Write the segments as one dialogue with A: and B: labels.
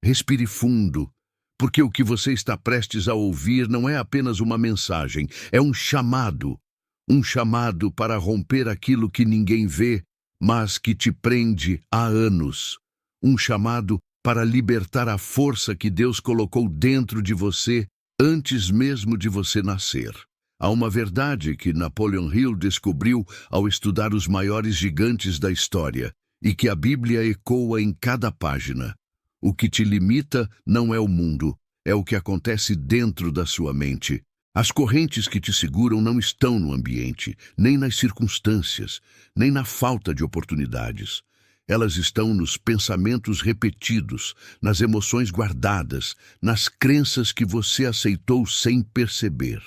A: Respire fundo, porque o que você está prestes a ouvir não é apenas uma mensagem, é um chamado. Um chamado para romper aquilo que ninguém vê, mas que te prende há anos. Um chamado para libertar a força que Deus colocou dentro de você antes mesmo de você nascer. Há uma verdade que Napoleon Hill descobriu ao estudar os maiores gigantes da história, e que a Bíblia ecoa em cada página. O que te limita não é o mundo, é o que acontece dentro da sua mente. As correntes que te seguram não estão no ambiente, nem nas circunstâncias, nem na falta de oportunidades. Elas estão nos pensamentos repetidos, nas emoções guardadas, nas crenças que você aceitou sem perceber.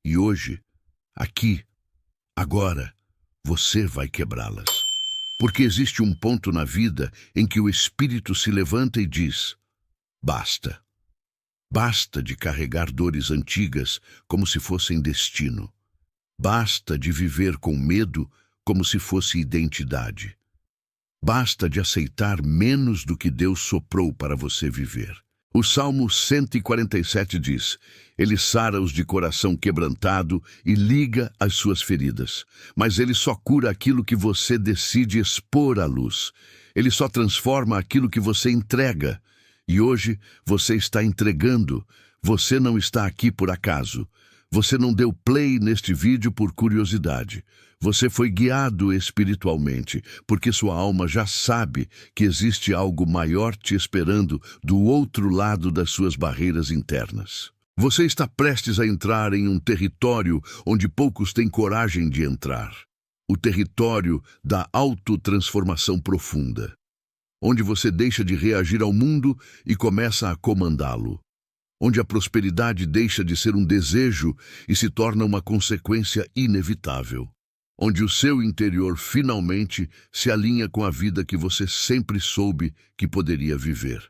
A: E hoje, aqui, agora, você vai quebrá-las. Porque existe um ponto na vida em que o espírito se levanta e diz: basta. Basta de carregar dores antigas como se fossem destino. Basta de viver com medo como se fosse identidade. Basta de aceitar menos do que Deus soprou para você viver. O Salmo 147 diz: Ele sara os de coração quebrantado e liga as suas feridas. Mas Ele só cura aquilo que você decide expor à luz. Ele só transforma aquilo que você entrega. E hoje você está entregando. Você não está aqui por acaso. Você não deu play neste vídeo por curiosidade. Você foi guiado espiritualmente, porque sua alma já sabe que existe algo maior te esperando do outro lado das suas barreiras internas. Você está prestes a entrar em um território onde poucos têm coragem de entrar. O território da autotransformação profunda, onde você deixa de reagir ao mundo e começa a comandá-lo. Onde a prosperidade deixa de ser um desejo e se torna uma consequência inevitável. Onde o seu interior finalmente se alinha com a vida que você sempre soube que poderia viver.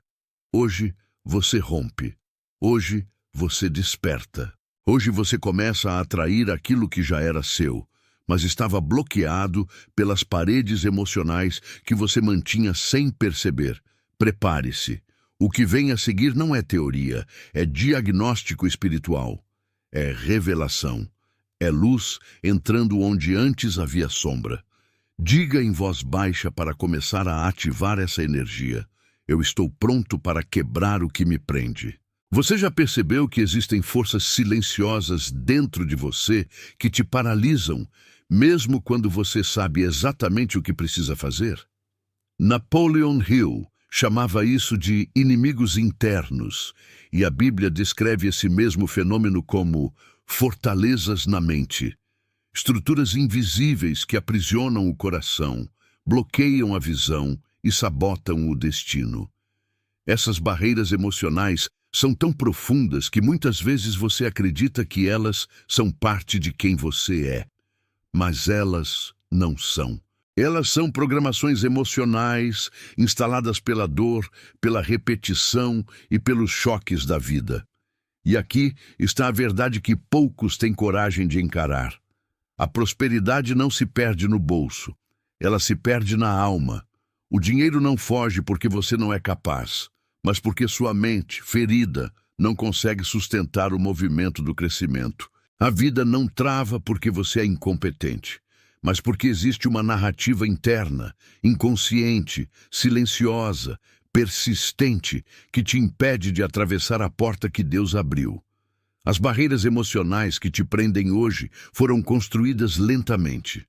A: Hoje você rompe. Hoje você desperta. Hoje você começa a atrair aquilo que já era seu, mas estava bloqueado pelas paredes emocionais que você mantinha sem perceber. Prepare-se. O que vem a seguir não é teoria, é diagnóstico espiritual. É revelação. É luz entrando onde antes havia sombra. Diga em voz baixa para começar a ativar essa energia: eu estou pronto para quebrar o que me prende. Você já percebeu que existem forças silenciosas dentro de você que te paralisam, mesmo quando você sabe exatamente o que precisa fazer? Napoleon Hill chamava isso de inimigos internos, e a Bíblia descreve esse mesmo fenômeno como fortalezas na mente, estruturas invisíveis que aprisionam o coração, bloqueiam a visão e sabotam o destino. Essas barreiras emocionais são tão profundas que muitas vezes você acredita que elas são parte de quem você é, mas elas não são. Elas são programações emocionais instaladas pela dor, pela repetição e pelos choques da vida. E aqui está a verdade que poucos têm coragem de encarar. A prosperidade não se perde no bolso, ela se perde na alma. O dinheiro não foge porque você não é capaz, mas porque sua mente, ferida, não consegue sustentar o movimento do crescimento. A vida não trava porque você é incompetente, mas porque existe uma narrativa interna, inconsciente, silenciosa, persistente, que te impede de atravessar a porta que Deus abriu. As barreiras emocionais que te prendem hoje foram construídas lentamente.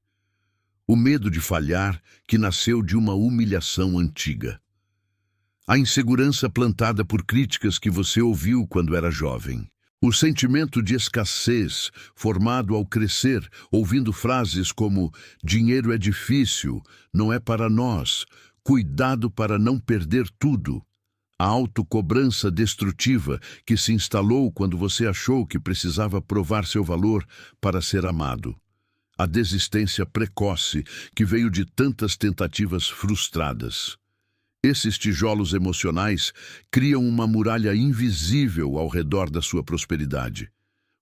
A: O medo de falhar, que nasceu de uma humilhação antiga. A insegurança plantada por críticas que você ouviu quando era jovem. O sentimento de escassez, formado ao crescer, ouvindo frases como dinheiro é difícil, não é para nós, cuidado para não perder tudo. A autocobrança destrutiva que se instalou quando você achou que precisava provar seu valor para ser amado. A desistência precoce que veio de tantas tentativas frustradas. Esses tijolos emocionais criam uma muralha invisível ao redor da sua prosperidade.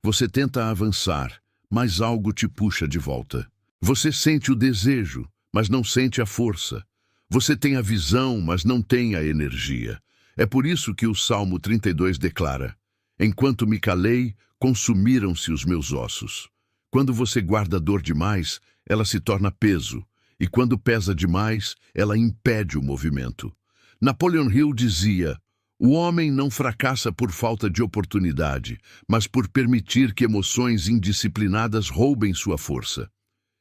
A: Você tenta avançar, mas algo te puxa de volta. Você sente o desejo, mas não sente a força. Você tem a visão, mas não tem a energia. É por isso que o Salmo 32 declara: enquanto me calei, consumiram-se os meus ossos. Quando você guarda dor demais, ela se torna peso, e quando pesa demais, ela impede o movimento. Napoleon Hill dizia: o homem não fracassa por falta de oportunidade, mas por permitir que emoções indisciplinadas roubem sua força.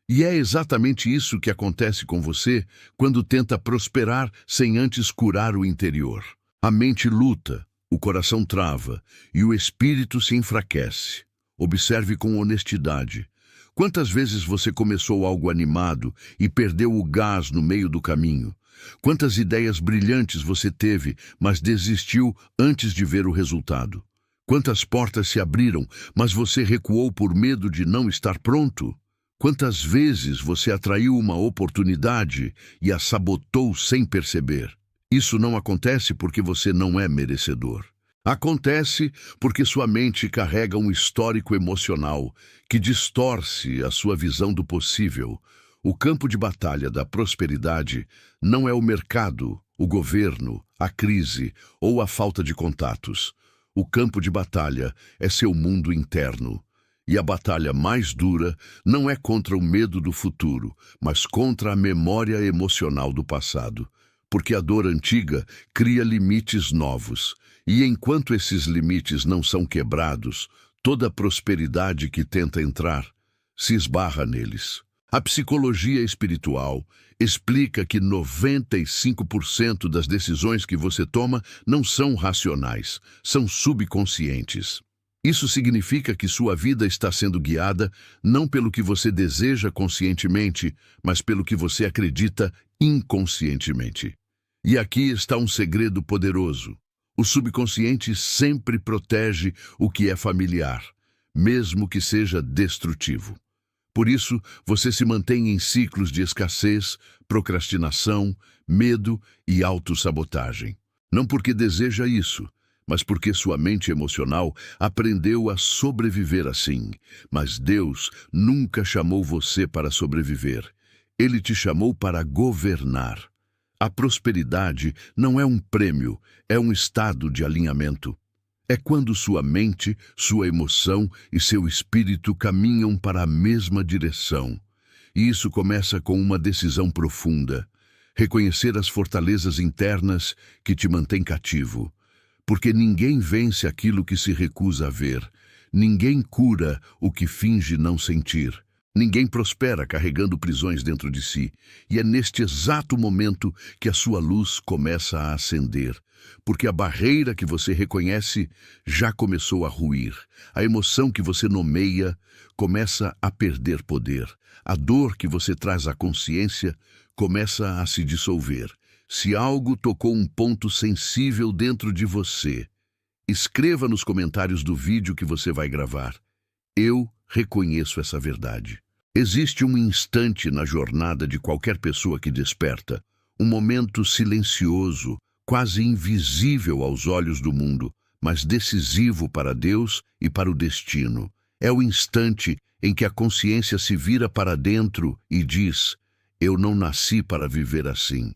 A: E é exatamente isso que acontece com você quando tenta prosperar sem antes curar o interior. A mente luta, o coração trava e o espírito se enfraquece. Observe com honestidade. Quantas vezes você começou algo animado e perdeu o gás no meio do caminho? Quantas ideias brilhantes você teve, mas desistiu antes de ver o resultado? Quantas portas se abriram, mas você recuou por medo de não estar pronto? Quantas vezes você atraiu uma oportunidade e a sabotou sem perceber? Isso não acontece porque você não é merecedor. Acontece porque sua mente carrega um histórico emocional que distorce a sua visão do possível. O campo de batalha da prosperidade não é o mercado, o governo, a crise ou a falta de contatos. O campo de batalha é seu mundo interno. E a batalha mais dura não é contra o medo do futuro, mas contra a memória emocional do passado. Porque a dor antiga cria limites novos. E enquanto esses limites não são quebrados, toda a prosperidade que tenta entrar se esbarra neles. A psicologia espiritual explica que 95% das decisões que você toma não são racionais, são subconscientes. Isso significa que sua vida está sendo guiada não pelo que você deseja conscientemente, mas pelo que você acredita inconscientemente. E aqui está um segredo poderoso. O subconsciente sempre protege o que é familiar, mesmo que seja destrutivo. Por isso, você se mantém em ciclos de escassez, procrastinação, medo e autossabotagem. Não porque deseja isso, mas porque sua mente emocional aprendeu a sobreviver assim. Mas Deus nunca chamou você para sobreviver. Ele te chamou para governar. A prosperidade não é um prêmio, é um estado de alinhamento. É quando sua mente, sua emoção e seu espírito caminham para a mesma direção. E isso começa com uma decisão profunda: reconhecer as fortalezas internas que te mantêm cativo. Porque ninguém vence aquilo que se recusa a ver. Ninguém cura o que finge não sentir. Ninguém prospera carregando prisões dentro de si. E é neste exato momento que a sua luz começa a acender. Porque a barreira que você reconhece já começou a ruir. A emoção que você nomeia começa a perder poder. A dor que você traz à consciência começa a se dissolver. Se algo tocou um ponto sensível dentro de você, escreva nos comentários do vídeo que você vai gravar: eu reconheço essa verdade. Existe um instante na jornada de qualquer pessoa que desperta, um momento silencioso, quase invisível aos olhos do mundo, mas decisivo para Deus e para o destino. É o instante em que a consciência se vira para dentro e diz: eu não nasci para viver assim.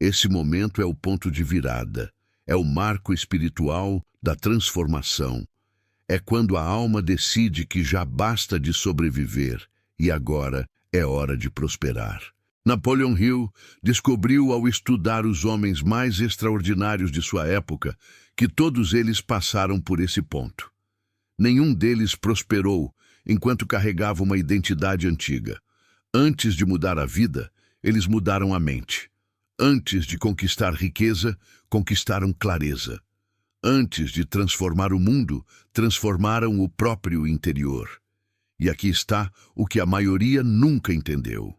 A: Esse momento é o ponto de virada, é o marco espiritual da transformação. É quando a alma decide que já basta de sobreviver e agora é hora de prosperar. Napoleon Hill descobriu ao estudar os homens mais extraordinários de sua época que todos eles passaram por esse ponto. Nenhum deles prosperou enquanto carregava uma identidade antiga. Antes de mudar a vida, eles mudaram a mente. Antes de conquistar riqueza, conquistaram clareza. Antes de transformar o mundo, transformaram o próprio interior. E aqui está o que a maioria nunca entendeu.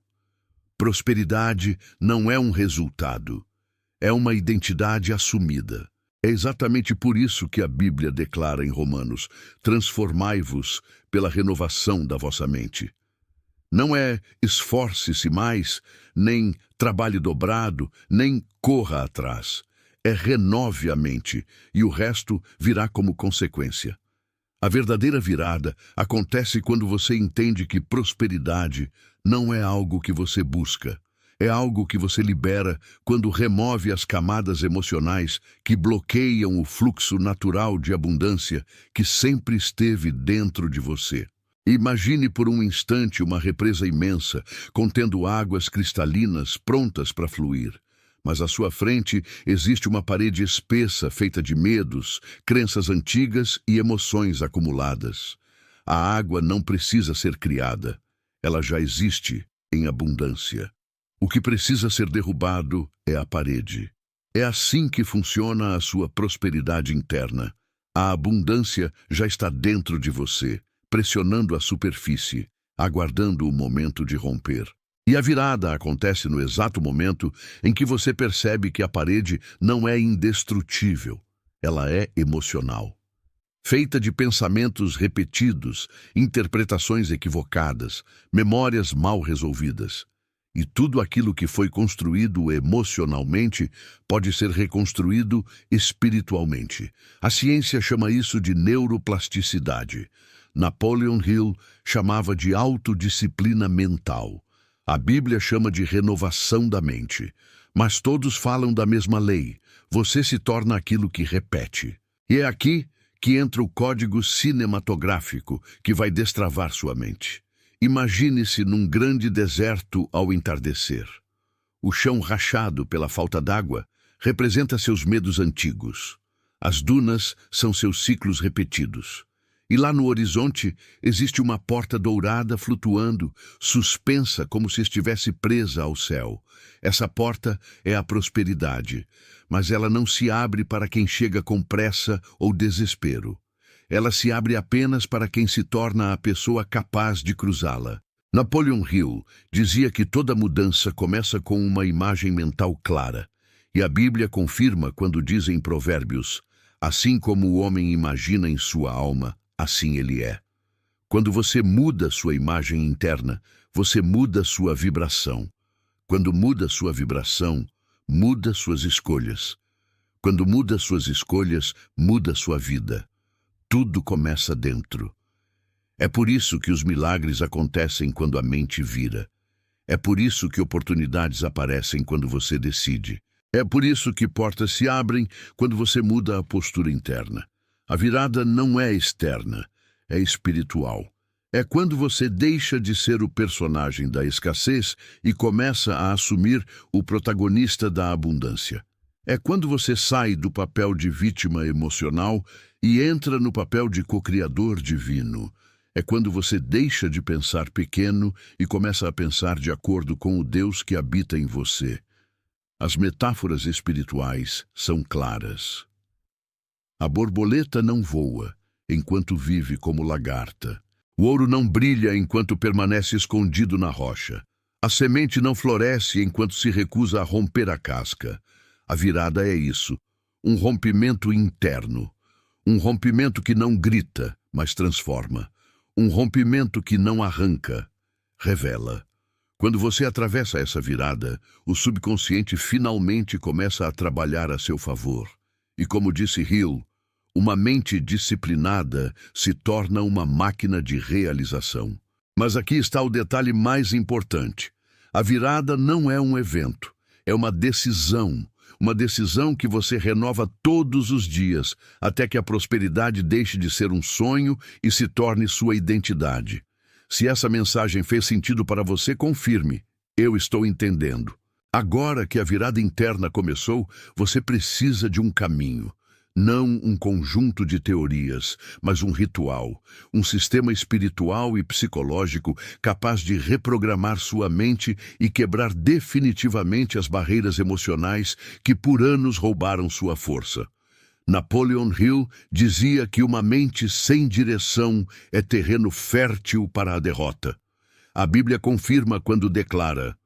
A: Prosperidade não é um resultado, é uma identidade assumida. É exatamente por isso que a Bíblia declara em Romanos: transformai-vos pela renovação da vossa mente. Não é esforce-se mais, nem trabalhe dobrado, nem corra atrás. É renove a mente e o resto virá como consequência. A verdadeira virada acontece quando você entende que prosperidade não é algo que você busca, É algo que você libera quando remove as camadas emocionais que bloqueiam o fluxo natural de abundância que sempre esteve dentro de você. Imagine por um instante uma represa imensa, contendo águas cristalinas prontas para fluir. Mas à sua frente existe uma parede espessa feita de medos, crenças antigas e emoções acumuladas. A água não precisa ser criada. Ela já existe em abundância. O que precisa ser derrubado é a parede. É assim que funciona a sua prosperidade interna. A abundância já está dentro de você, pressionando a superfície, aguardando o momento de romper. E a virada acontece no exato momento em que você percebe que a parede não é indestrutível, ela é emocional. Feita de pensamentos repetidos, interpretações equivocadas, memórias mal resolvidas. E tudo aquilo que foi construído emocionalmente pode ser reconstruído espiritualmente. A ciência chama isso de neuroplasticidade. Napoleon Hill chamava de autodisciplina mental. A Bíblia chama de renovação da mente. Mas todos falam da mesma lei. Você se torna aquilo que repete. E é aqui que entra o código cinematográfico que vai destravar sua mente. Imagine-se num grande deserto ao entardecer. O chão rachado pela falta d'água representa seus medos antigos. As dunas são seus ciclos repetidos. E lá no horizonte existe uma porta dourada flutuando, suspensa como se estivesse presa ao céu. Essa porta é a prosperidade, mas ela não se abre para quem chega com pressa ou desespero. Ela se abre apenas para quem se torna a pessoa capaz de cruzá-la. Napoleon Hill dizia que toda mudança começa com uma imagem mental clara. E a Bíblia confirma quando diz em Provérbios: assim como o homem imagina em sua alma, assim ele é. Quando você muda sua imagem interna, você muda sua vibração. Quando muda sua vibração, muda suas escolhas. Quando muda suas escolhas, muda sua vida. Tudo começa dentro. É por isso que os milagres acontecem quando a mente vira. É por isso que oportunidades aparecem quando você decide. É por isso que portas se abrem quando você muda a postura interna. A virada não é externa, é espiritual. É quando você deixa de ser o personagem da escassez e começa a assumir o protagonista da abundância. É quando você sai do papel de vítima emocional e entra no papel de co-criador divino. É quando você deixa de pensar pequeno e começa a pensar de acordo com o Deus que habita em você. As metáforas espirituais são claras. A borboleta não voa enquanto vive como lagarta. O ouro não brilha enquanto permanece escondido na rocha. A semente não floresce enquanto se recusa a romper a casca. A virada é isso, um rompimento interno. Um rompimento que não grita, mas transforma. Um rompimento que não arranca, revela. Quando você atravessa essa virada, o subconsciente finalmente começa a trabalhar a seu favor. E como disse Hill, uma mente disciplinada se torna uma máquina de realização. Mas aqui está o detalhe mais importante. A virada não é um evento, é uma decisão. Uma decisão que você renova todos os dias, até que a prosperidade deixe de ser um sonho e se torne sua identidade. Se essa mensagem fez sentido para você, confirme. Eu estou entendendo. Agora que a virada interna começou, você precisa de um caminho. Não um conjunto de teorias, mas um ritual, um sistema espiritual e psicológico capaz de reprogramar sua mente e quebrar definitivamente as barreiras emocionais que por anos roubaram sua força. Napoleon Hill dizia que uma mente sem direção é terreno fértil para a derrota. A Bíblia confirma quando declara: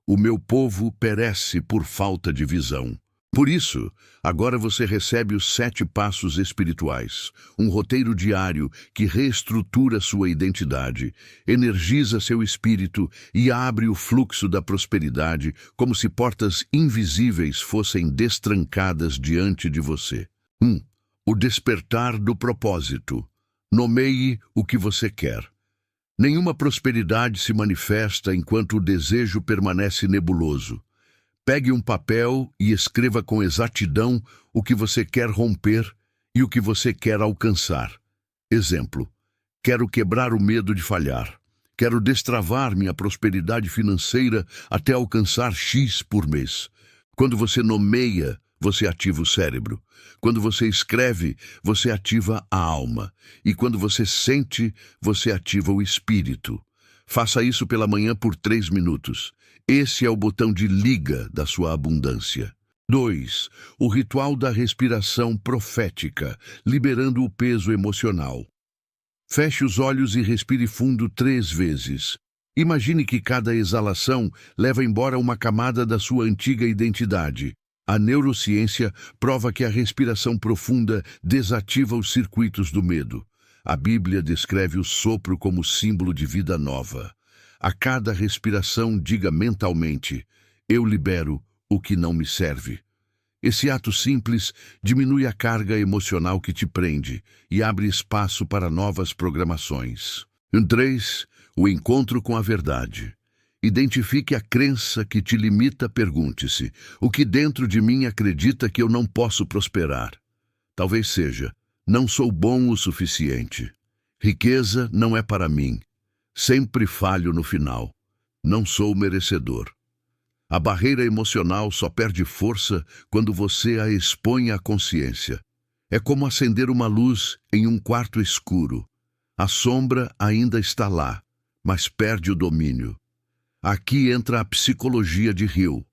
A: o meu povo perece por falta de visão. Por isso, agora você recebe os 7 passos espirituais, um roteiro diário que reestrutura sua identidade, energiza seu espírito e abre o fluxo da prosperidade como se portas invisíveis fossem destrancadas diante de você. 1. O despertar do propósito. Nomeie o que você quer. Nenhuma prosperidade se manifesta enquanto o desejo permanece nebuloso. Pegue um papel e escreva com exatidão o que você quer romper e o que você quer alcançar. Exemplo: quero quebrar o medo de falhar. Quero destravar minha prosperidade financeira até alcançar X por mês. Quando você nomeia, você ativa o cérebro. Quando você escreve, você ativa a alma. E quando você sente, você ativa o espírito. Faça isso pela manhã por 3 minutos. Esse é o botão de liga da sua abundância. 2. O ritual da respiração profética, liberando o peso emocional. Feche os olhos e respire fundo 3 vezes. Imagine que cada exalação leva embora uma camada da sua antiga identidade. A neurociência prova que a respiração profunda desativa os circuitos do medo. A Bíblia descreve o sopro como símbolo de vida nova. A cada respiração, diga mentalmente: eu libero o que não me serve. Esse ato simples diminui a carga emocional que te prende e abre espaço para novas programações. 3. O encontro com a verdade. Identifique a crença que te limita, pergunte-se: o que dentro de mim acredita que eu não posso prosperar? Talvez seja: não sou bom o suficiente. Riqueza não é para mim. Sempre falho no final. Não sou merecedor. A barreira emocional só perde força quando você a expõe à consciência. É como acender uma luz em um quarto escuro. A sombra ainda está lá, mas perde o domínio. Aqui entra a psicologia de Hill.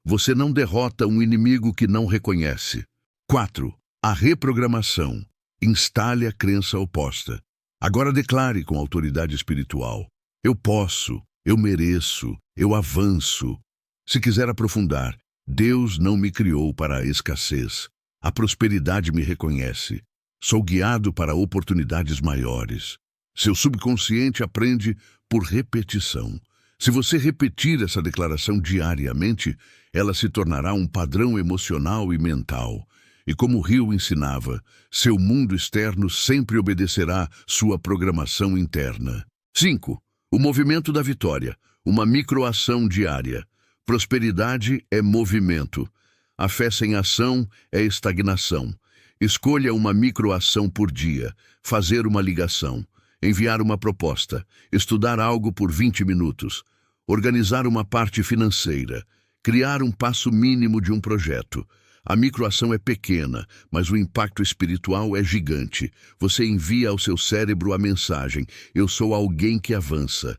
A: Você não derrota um inimigo que não reconhece. 4. A reprogramação. Instale a crença oposta. Agora declare com autoridade espiritual: eu posso, eu mereço, eu avanço. Se quiser aprofundar, Deus não me criou para a escassez. A prosperidade me reconhece. Sou guiado para oportunidades maiores. Seu subconsciente aprende por repetição. Se você repetir essa declaração diariamente, ela se tornará um padrão emocional e mental. E como Hill ensinava, seu mundo externo sempre obedecerá sua programação interna. 5. O movimento da vitória. Uma microação diária. Prosperidade é movimento. A fé sem ação é estagnação. Escolha uma microação por dia. Fazer uma ligação. Enviar uma proposta. Estudar algo por 20 minutos. Organizar uma parte financeira. Criar um passo mínimo de um projeto. A microação é pequena, mas o impacto espiritual é gigante. Você envia ao seu cérebro a mensagem: eu sou alguém que avança.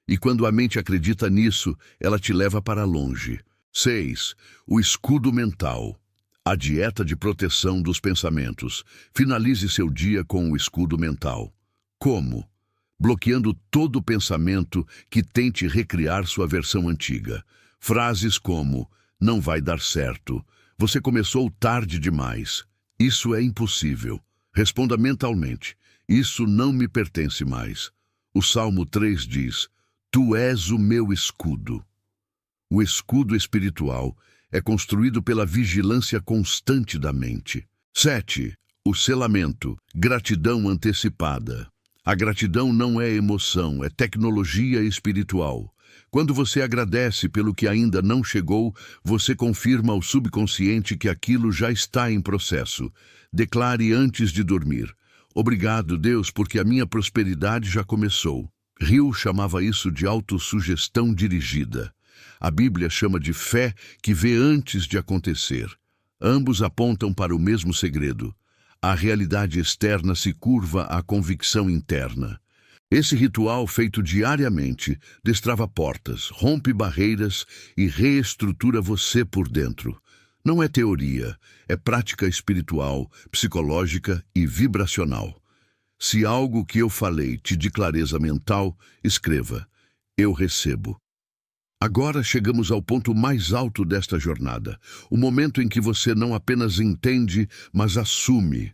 A: E quando a mente acredita nisso, ela te leva para longe. 6. O escudo mental. A dieta de proteção dos pensamentos. Finalize seu dia com o escudo mental. Como? Bloqueando todo pensamento que tente recriar sua versão antiga. Frases como: não vai dar certo. Você começou tarde demais. Isso é impossível. Responda mentalmente: isso não me pertence mais. O Salmo 3 diz: tu és o meu escudo. O escudo espiritual é construído pela vigilância constante da mente. 7. O selamento. Gratidão antecipada. A gratidão não é emoção, é tecnologia espiritual. Quando você agradece pelo que ainda não chegou, você confirma ao subconsciente que aquilo já está em processo. Declare antes de dormir: obrigado, Deus, porque a minha prosperidade já começou. Hill chamava isso de autossugestão dirigida. A Bíblia chama de fé que vê antes de acontecer. Ambos apontam para o mesmo segredo. A realidade externa se curva à convicção interna. Esse ritual, feito diariamente, destrava portas, rompe barreiras e reestrutura você por dentro. Não é teoria, é prática espiritual, psicológica e vibracional. Se algo que eu falei te de clareza mental, escreva: eu recebo. Agora chegamos ao ponto mais alto desta jornada, o momento em que você não apenas entende, mas assume.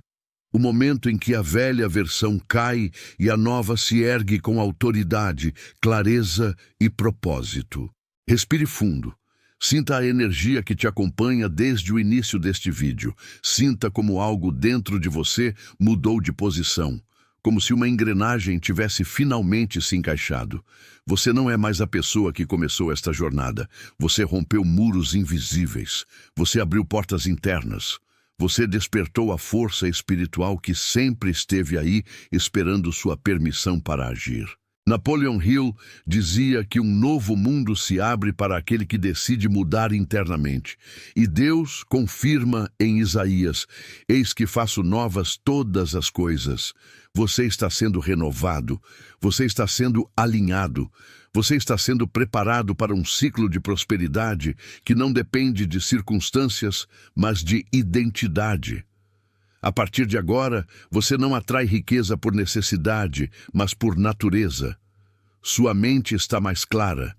A: O momento em que a velha versão cai e a nova se ergue com autoridade, clareza e propósito. Respire fundo. Sinta a energia que te acompanha desde o início deste vídeo. Sinta como algo dentro de você mudou de posição. como se uma engrenagem tivesse finalmente se encaixado. Você não é mais a pessoa que começou esta jornada. Você rompeu muros invisíveis. Você abriu portas internas. Você despertou a força espiritual que sempre esteve aí, esperando sua permissão para agir. Napoleon Hill dizia que um novo mundo se abre para aquele que decide mudar internamente. E Deus confirma em Isaías: eis que faço novas todas as coisas. Você está sendo renovado, você está sendo alinhado, você está sendo preparado para um ciclo de prosperidade que não depende de circunstâncias, mas de identidade. A partir de agora, você não atrai riqueza por necessidade, mas por natureza. Sua mente está mais clara,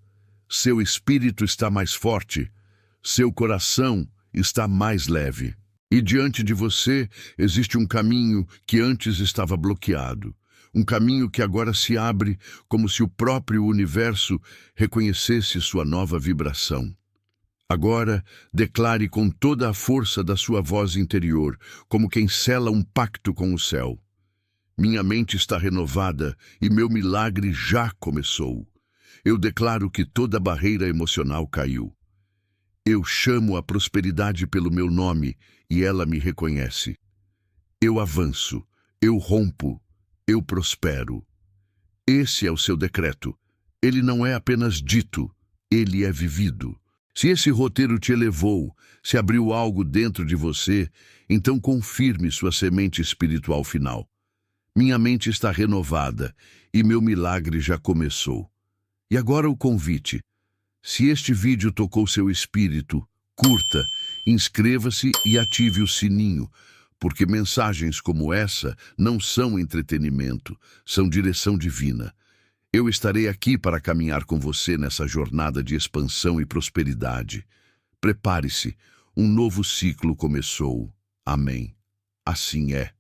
A: seu espírito está mais forte, seu coração está mais leve. E diante de você existe um caminho que antes estava bloqueado. Um caminho que agora se abre como se o próprio universo reconhecesse sua nova vibração. Agora, declare com toda a força da sua voz interior, como quem sela um pacto com o céu. Minha mente está renovada e meu milagre já começou. Eu declaro que toda barreira emocional caiu. Eu chamo a prosperidade pelo meu nome e ela me reconhece. Eu avanço, eu rompo, eu prospero. Esse é o seu decreto. Ele não é apenas dito, ele é vivido. Se esse roteiro te elevou, se abriu algo dentro de você, então confirme sua semente espiritual final. Minha mente está renovada e meu milagre já começou. E agora o convite. Se este vídeo tocou seu espírito, curta, inscreva-se e ative o sininho, porque mensagens como essa não são entretenimento, são direção divina. Eu estarei aqui para caminhar com você nessa jornada de expansão e prosperidade. Prepare-se, um novo ciclo começou. Amém. Assim é.